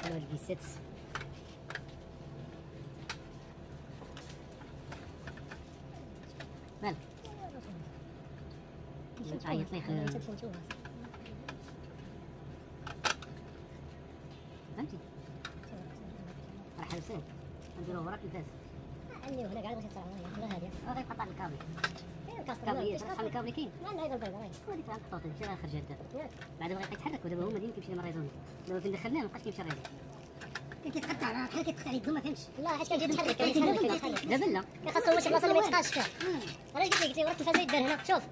الواد بيسيتس مالك عيط لي فهمتي راه حلسان نديرو وراك الفاس عندي هنا قاعد باش يتصرف ولا هادي غادي يقطع الكابل الكابل شحال الكابل كاين ما عندنا غير البيضه هذيك تاع الطوطي مشى راه خرج هدا بعد بغا يتحرك ودابا هو مدين كيمشي للمريضون دابا فين دخلناه مابقاش كيمشي الريزون كان كيتقطع راه بحال كيتقطع يدو ما فهمتش لا حيت كان يتحرك دابا لا خاصو هو شي بلاصه اللي ما يتقاش فيها علاش قلت لك وراك الفازه يدار هنا شوف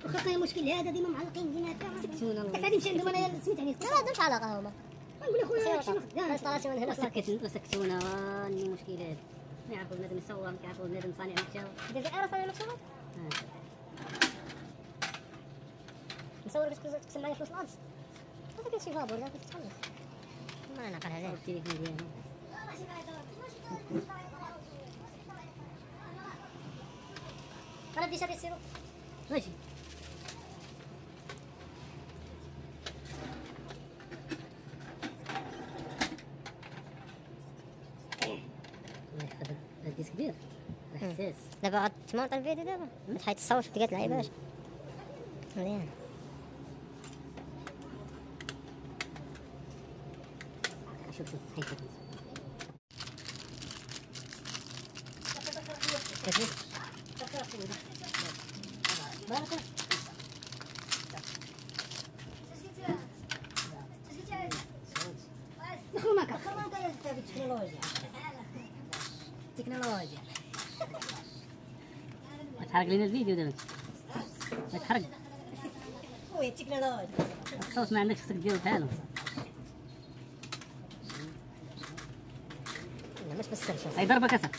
واخا كاين مشكل هذا ديما معلقين ديما هكا سكتونا والله غادي نمشي عندهم انايا سميت عليه لا ما عندهمش علاقه هما نقول اخويا شنو خدام الانستالاسيون هنا سكتونا اني مشكلات ما يعرفوا بنادم يصور ما يعرفوا بنادم صانع محتوى دير في صانع محتوى نصور باش تقسم معايا فلوس الادز هذا كان شي فابور كنت تخلص ما نعقل هذا التليفون ديالو انا بدي شري السيرو ماشي الديسك كبير حساس دابا غتمونط الفيديو دابا تحيد الصوت ديال اللعيبات مزيان شوف حيد دخلوا معك التكنولوجيا التكنولوجيا تحرق لنا الفيديو دابا ما تحرق وي التكنولوجيا الصوت ما عندكش خصك ديرو بحالو لا مش بس شوف هاي ضربه كسر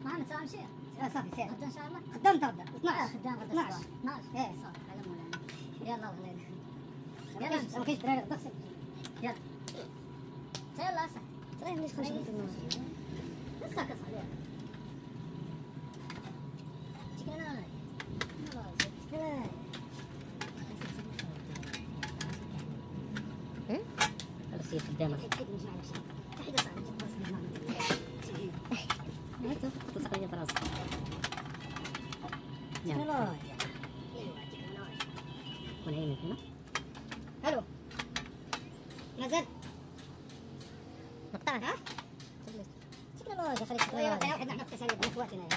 معنا ساعه نمشي صافي سير غدا ان شاء الله خدام تغدا 12 خدام غدا 12 12 ايه صافي على مولانا يلا الله يخليك يلا ما كاينش دراري غدا خصك يلا يلا صح تريح ملي تخرج لسه كتصح عليها تكنولوجيا هذا السيد خدامك تلصق لي في راسك تكنولوجيا كون عينك هنا الو مازال مقطع ها تكنولوجيا خليك تكنولوجيا واحد نحط تسالي بين اخواتنا